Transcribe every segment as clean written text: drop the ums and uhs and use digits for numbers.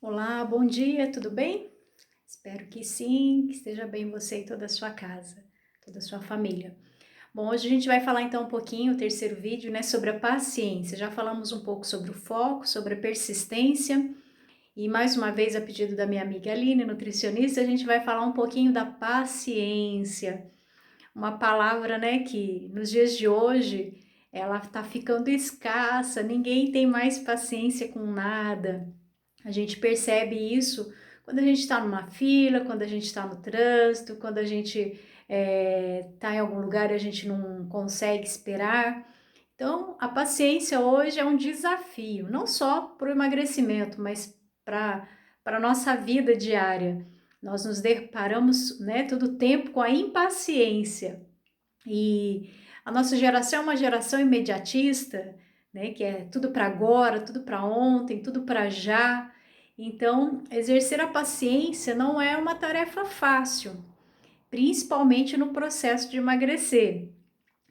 Olá, bom dia, tudo bem? Espero que sim, que esteja bem você e toda a sua casa, toda a sua família. Bom, hoje a gente vai falar então um pouquinho, o terceiro vídeo, né, sobre a paciência. Já falamos um pouco sobre o foco, sobre a persistência e mais uma vez, a pedido da minha amiga Aline, nutricionista, a gente vai falar um pouquinho da paciência. Uma palavra, né, que nos dias de hoje ela está ficando escassa, ninguém tem mais paciência com nada. A gente percebe isso quando a gente está numa fila, quando a gente está no trânsito, quando a gente está em algum lugar e a gente não consegue esperar. Então, a paciência hoje é um desafio, não só para o emagrecimento, mas para a nossa vida diária. Nós nos deparamos, né, todo o tempo com a impaciência. E a nossa geração é uma geração imediatista, né, que é tudo para agora, tudo para ontem, tudo para já. Então, exercer a paciência não é uma tarefa fácil, principalmente no processo de emagrecer,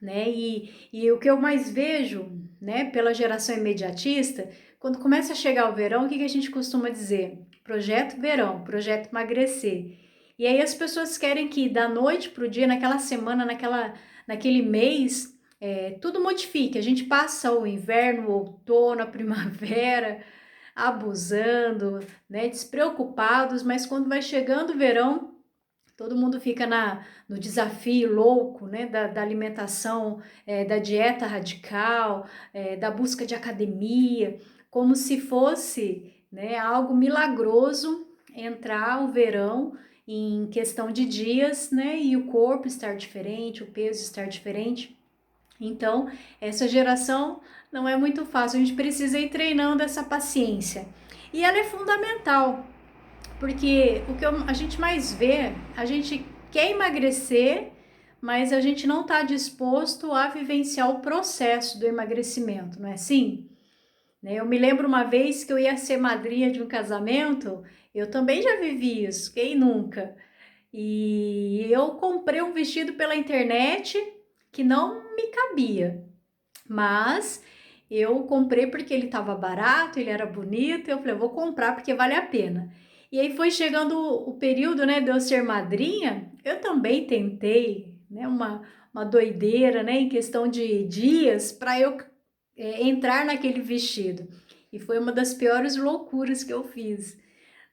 né? E o que eu mais vejo, né, pela geração imediatista, quando começa a chegar o verão, o que a gente costuma dizer? Projeto verão, projeto emagrecer. E aí as pessoas querem que da noite para o dia, naquela semana, naquele mês, tudo modifique. A gente passa o inverno, o outono, a primavera, abusando, né, despreocupados, mas quando vai chegando o verão, todo mundo fica no desafio louco, né, da alimentação, da dieta radical, da busca de academia, como se fosse, né, algo milagroso entrar o verão em questão de dias, né, e o corpo estar diferente, o peso estar diferente. Então, essa geração não é muito fácil, a gente precisa ir treinando essa paciência. E ela é fundamental, porque o que a gente mais vê, a gente quer emagrecer, mas a gente não está disposto a vivenciar o processo do emagrecimento, não é assim? Né, eu me lembro uma vez que eu ia ser madrinha de um casamento, eu também já vivi isso, quem nunca? E eu comprei um vestido pela internet que não me cabia, mas eu comprei porque ele estava barato, ele era bonito, eu falei, eu vou comprar porque vale a pena. E aí foi chegando o período, né, de eu ser madrinha, eu também tentei, né, uma doideira, né, em questão de dias para eu entrar naquele vestido. E foi uma das piores loucuras que eu fiz,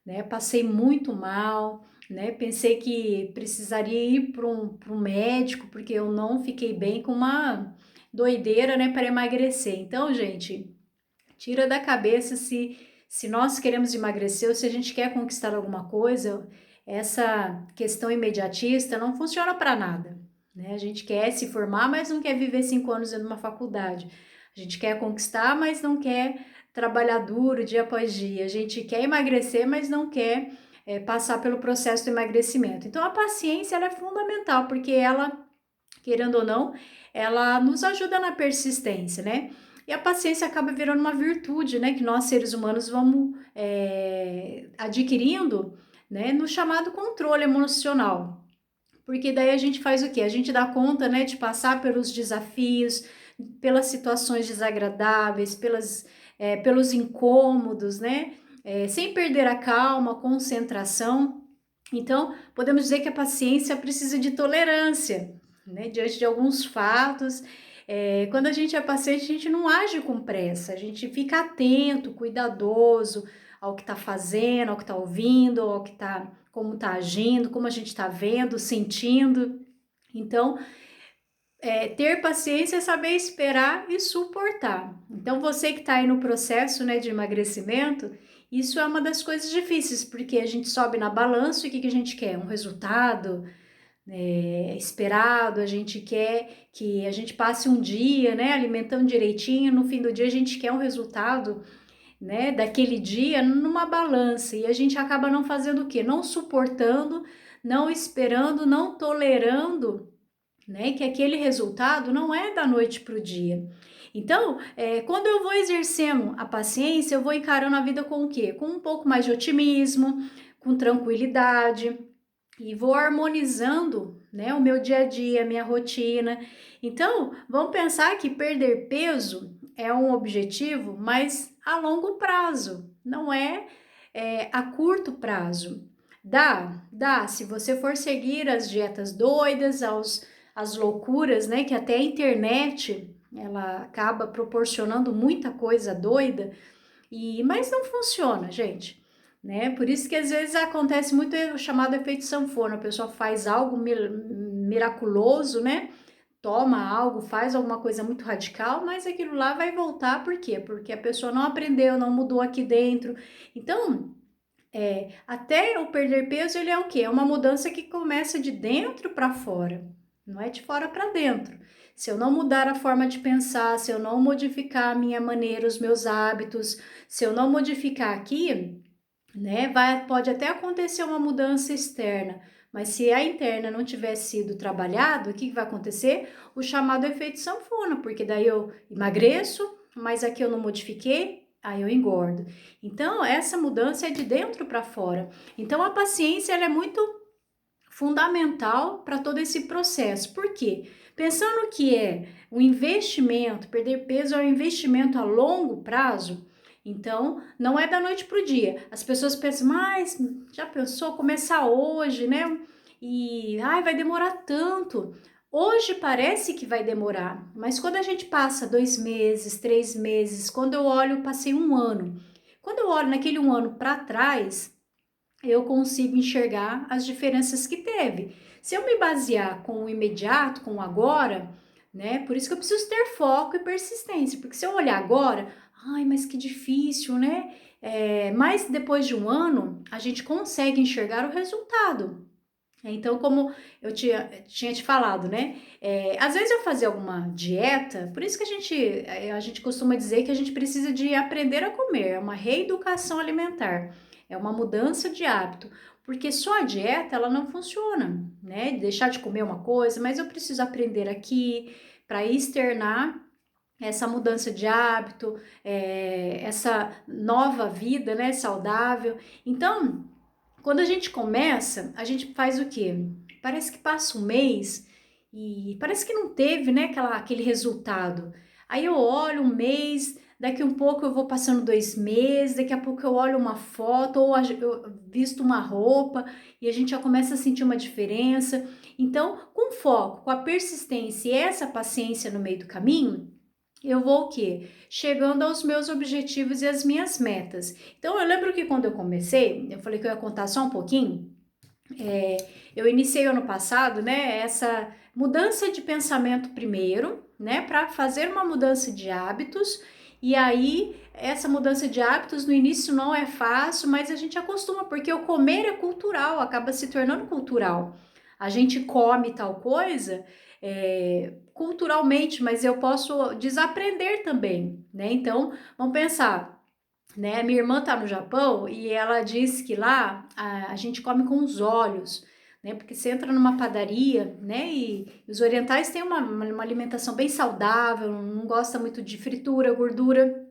né? Passei muito mal, né? Pensei que precisaria ir para um médico, porque eu não fiquei bem com uma doideira, né, para emagrecer. Então, gente, tira da cabeça se nós queremos emagrecer ou se a gente quer conquistar alguma coisa, essa questão imediatista não funciona para nada, né? A gente quer se formar, mas não quer viver 5 anos em uma faculdade. A gente quer conquistar, mas não quer trabalhar duro dia após dia. A gente quer emagrecer, mas não quer passar pelo processo do emagrecimento. Então, a paciência ela é fundamental, porque ela, querendo ou não, ela nos ajuda na persistência, né? E a paciência acaba virando uma virtude, né? Que nós, seres humanos, vamos adquirindo, né? No chamado controle emocional. Porque daí a gente faz o quê? A gente dá conta, né? De passar pelos desafios, pelas situações desagradáveis, pelos incômodos, né? Sem perder a calma, a concentração. Então, podemos dizer que a paciência precisa de tolerância, né? Diante de alguns fatos. Quando a gente é paciente, a gente não age com pressa, a gente fica atento, cuidadoso ao que está fazendo, ao que está ouvindo, como está agindo, como a gente está vendo, sentindo. Então, ter paciência é saber esperar e suportar. Então, você que está aí no processo, né, de emagrecimento, isso é uma das coisas difíceis, porque a gente sobe na balança e o que a gente quer? Um resultado esperado, a gente quer que a gente passe um dia, né, alimentando direitinho, no fim do dia a gente quer um resultado, né, daquele dia numa balança, e a gente acaba não fazendo o quê? Não suportando, não esperando, não tolerando, né, que aquele resultado não é da noite para o dia. Então, quando eu vou exercendo a paciência, eu vou encarando a vida com o quê? Com um pouco mais de otimismo, com tranquilidade, e vou harmonizando, né, o meu dia a dia, a minha rotina. Então, vamos pensar que perder peso é um objetivo, mas a longo prazo, não é a curto prazo. Dá, se você for seguir as dietas doidas, as loucuras, né, que até a internet, ela acaba proporcionando muita coisa doida, mas não funciona, gente, né? Por isso que às vezes acontece muito o chamado efeito sanfona, a pessoa faz algo miraculoso, né? Toma algo, faz alguma coisa muito radical, mas aquilo lá vai voltar, por quê? Porque a pessoa não aprendeu, não mudou aqui dentro. Então, até o perder peso, ele é o quê? É uma mudança que começa de dentro para fora, não é de fora para dentro. Se eu não mudar a forma de pensar, se eu não modificar a minha maneira, os meus hábitos, se eu não modificar aqui, né, pode até acontecer uma mudança externa, mas se a interna não tiver sido trabalhado, o que vai acontecer? O chamado efeito sanfona, porque daí eu emagreço, mas aqui eu não modifiquei, aí eu engordo. Então, essa mudança é de dentro para fora. Então, a paciência ela é muito fundamental para todo esse processo. Por quê? Pensando que é um investimento, perder peso é um investimento a longo prazo, então não é da noite para o dia. As pessoas pensam, mas já pensou começar hoje, né? E vai demorar tanto. Hoje parece que vai demorar, mas quando a gente passa 2 meses, 3 meses, quando eu olho, passei um ano. Quando eu olho naquele um ano para trás, eu consigo enxergar as diferenças que teve. Se eu me basear com o imediato, com o agora, né? Por isso que eu preciso ter foco e persistência, porque se eu olhar agora, mas que difícil, né? Mas depois de um ano, a gente consegue enxergar o resultado. Então, como eu tinha te falado, né? Às vezes eu fazia alguma dieta, por isso que a gente costuma dizer que a gente precisa de aprender a comer, é uma reeducação alimentar, é uma mudança de hábito, porque só a dieta ela não funciona, né? Deixar de comer uma coisa, mas eu preciso aprender aqui para externar essa mudança de hábito, essa nova vida, né? Saudável. Então, quando a gente começa, a gente faz o quê? Parece que passa um mês e parece que não teve, né, aquele resultado. Aí eu olho um mês, daqui um pouco eu vou passando 2 meses, daqui a pouco eu olho uma foto ou eu visto uma roupa e a gente já começa a sentir uma diferença. Então, com foco, com a persistência e essa paciência no meio do caminho, eu vou o quê? Chegando aos meus objetivos e às minhas metas. Então, eu lembro que quando eu comecei, eu falei que eu ia contar só um pouquinho, eu iniciei ano passado, né, essa mudança de pensamento primeiro, né, para fazer uma mudança de hábitos, e aí essa mudança de hábitos no início não é fácil, mas a gente acostuma, porque o comer é cultural, acaba se tornando cultural. A gente come tal coisa culturalmente, mas eu posso desaprender também, né? Então, vamos pensar, né? Minha irmã tá no Japão e ela disse que lá a gente come com os olhos, né? Porque você entra numa padaria, né? E os orientais têm uma alimentação bem saudável, não gosta muito de fritura, gordura.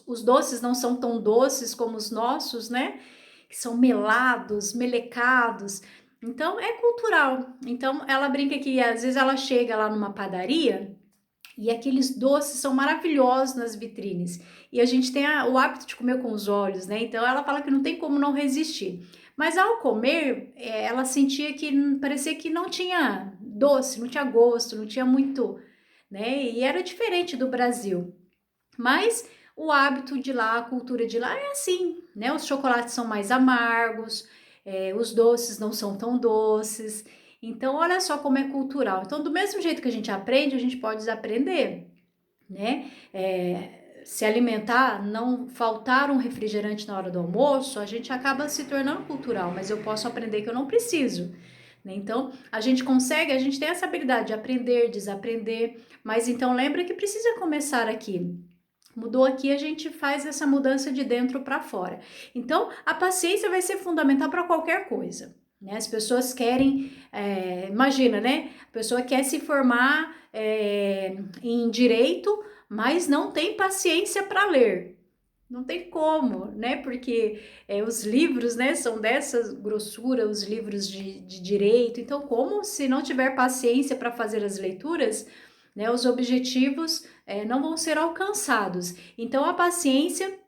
Os doces não são tão doces como os nossos, né? Que são melados, melecados. Então, é cultural. Então, ela brinca que às vezes ela chega lá numa padaria e aqueles doces são maravilhosos nas vitrines. E a gente tem o hábito de comer com os olhos, né? Então, ela fala que não tem como não resistir. Mas ao comer, ela sentia que parecia que não tinha doce, não tinha gosto, não tinha muito, né? E era diferente do Brasil. Mas o hábito de lá, a cultura de lá é assim, né? Os chocolates são mais amargos, os doces não são tão doces. Então, olha só como é cultural. Então, do mesmo jeito que a gente aprende, a gente pode desaprender, né? Se alimentar, não faltar um refrigerante na hora do almoço, a gente acaba se tornando cultural, mas eu posso aprender que eu não preciso. Né? Então, a gente tem essa habilidade de aprender, desaprender, mas então lembra que precisa começar aqui. Mudou aqui, a gente faz essa mudança de dentro para fora. Então, a paciência vai ser fundamental para qualquer coisa. Né? As pessoas querem, imagina, né? A pessoa quer se formar em direito, mas não tem paciência para ler. Não tem como, né? Porque os livros, né, são dessa grossura, os livros de direito. Então, como se não tiver paciência para fazer as leituras, né, os objetivos não vão ser alcançados. Então, a paciência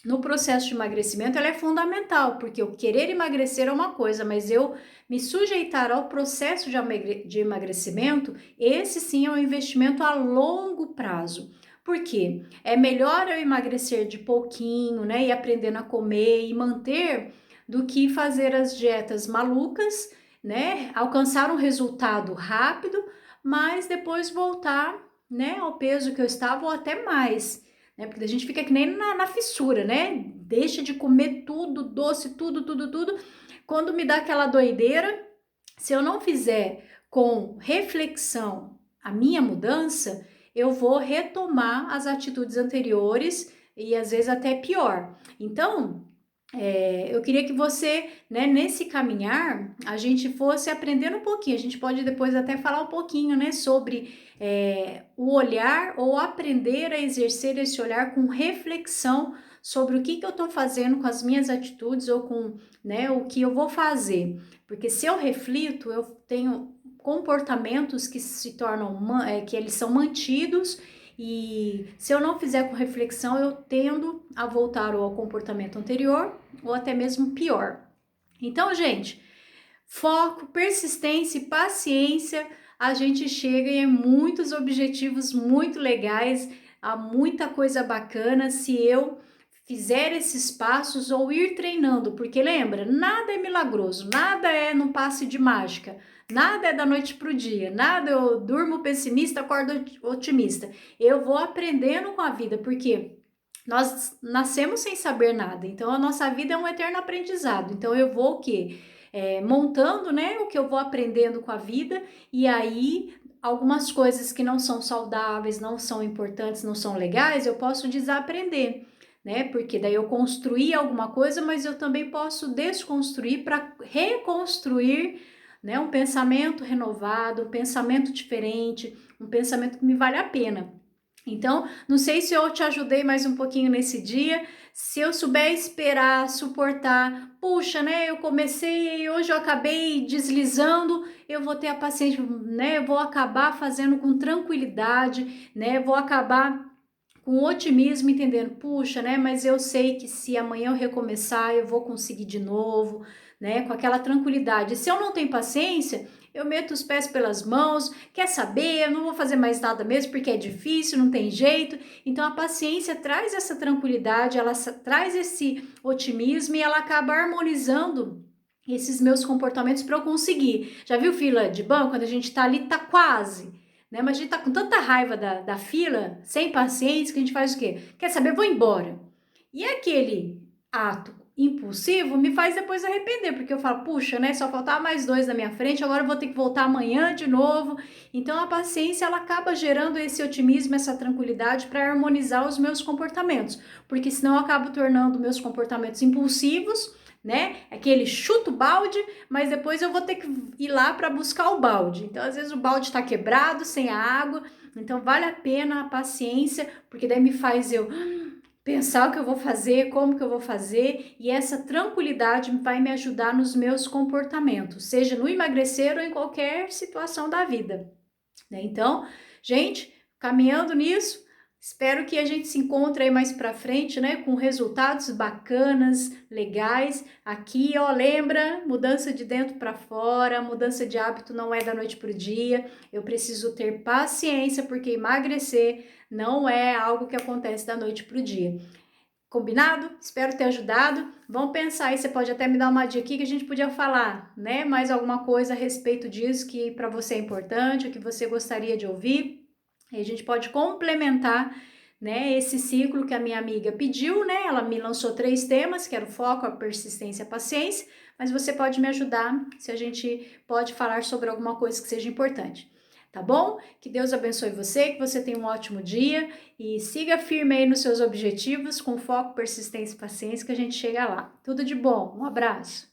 no processo de emagrecimento, ela é fundamental, porque eu querer emagrecer é uma coisa, mas eu me sujeitar ao processo de emagrecimento, esse sim é um investimento a longo prazo. Por quê? É melhor eu emagrecer de pouquinho, né, e aprendendo a comer e manter, do que fazer as dietas malucas, né, alcançar um resultado rápido, mas depois voltar, né, ao peso que eu estava ou até mais, né? Porque a gente fica que nem na fissura, né? Deixa de comer tudo, doce, tudo. Quando me dá aquela doideira, se eu não fizer com reflexão a minha mudança, eu vou retomar as atitudes anteriores e às vezes até pior. Então, eu queria que você, né, nesse caminhar, a gente fosse aprendendo um pouquinho. A gente pode depois até falar um pouquinho, né, sobre o olhar ou aprender a exercer esse olhar com reflexão sobre o que eu estou fazendo com as minhas atitudes ou com, né, o que eu vou fazer. Porque se eu reflito, eu tenho comportamentos que se tornam, que eles são mantidos, e se eu não fizer com reflexão, eu tendo a voltar ao comportamento anterior ou até mesmo pior. Então, gente, foco, persistência e paciência, a gente chega em muitos objetivos muito legais, há muita coisa bacana se eu fizer esses passos ou ir treinando, porque lembra, nada é milagroso, nada é no passe de mágica, nada é da noite pro dia, nada eu durmo pessimista, acordo otimista. Eu vou aprendendo com a vida, porque nós nascemos sem saber nada, então a nossa vida é um eterno aprendizado. Então eu vou o quê? Montando, né, o que eu vou aprendendo com a vida, e aí algumas coisas que não são saudáveis, não são importantes, não são legais, eu posso desaprender, né? Porque daí eu construí alguma coisa, mas eu também posso desconstruir para reconstruir, né, um pensamento renovado, um pensamento diferente, um pensamento que me vale a pena. Então, não sei se eu te ajudei mais um pouquinho nesse dia. Se eu souber esperar, suportar, puxa, né? Eu comecei e hoje eu acabei deslizando, eu vou ter a paciência, né? Eu vou acabar fazendo com tranquilidade, né? Vou acabar com otimismo, entendendo, puxa, né? Mas eu sei que se amanhã eu recomeçar, eu vou conseguir de novo, né? Com aquela tranquilidade. Se eu não tenho paciência, eu meto os pés pelas mãos, quer saber? Eu não vou fazer mais nada mesmo porque é difícil, não tem jeito. Então a paciência traz essa tranquilidade, ela traz esse otimismo e ela acaba harmonizando esses meus comportamentos para eu conseguir. Já viu fila de banco? Quando a gente tá ali, tá quase, né? Mas a gente tá com tanta raiva da fila, sem paciência, que a gente faz o quê? Quer saber? Vou embora. E aquele ato impulsivo me faz depois arrepender, porque eu falo, puxa, né? Só faltava mais 2 na minha frente, agora eu vou ter que voltar amanhã de novo. Então a paciência ela acaba gerando esse otimismo, essa tranquilidade para harmonizar os meus comportamentos, porque senão eu acabo tornando meus comportamentos impulsivos, né? Aquele chuto balde, mas depois eu vou ter que ir lá para buscar o balde. Então, às vezes o balde está quebrado, sem a água. Então, vale a pena a paciência, porque daí me faz eu pensar o que eu vou fazer, como que eu vou fazer, e essa tranquilidade vai me ajudar nos meus comportamentos, seja no emagrecer ou em qualquer situação da vida, né? Então, gente, caminhando nisso, espero que a gente se encontre aí mais pra frente, né, com resultados bacanas, legais. Aqui, ó, lembra, mudança de dentro para fora, mudança de hábito não é da noite pro dia. Eu preciso ter paciência, porque emagrecer não é algo que acontece da noite pro dia. Combinado? Espero ter ajudado. Vamos pensar aí, você pode até me dar uma dica aqui que a gente podia falar, né? Mais alguma coisa a respeito disso que para você é importante, ou que você gostaria de ouvir. E a gente pode complementar, né, esse ciclo que a minha amiga pediu, né? Ela me lançou 3 temas, que era o foco, a persistência e a paciência, mas você pode me ajudar se a gente pode falar sobre alguma coisa que seja importante. Tá bom? Que Deus abençoe você, que você tenha um ótimo dia e siga firme aí nos seus objetivos com foco, persistência e paciência que a gente chega lá. Tudo de bom. Um abraço.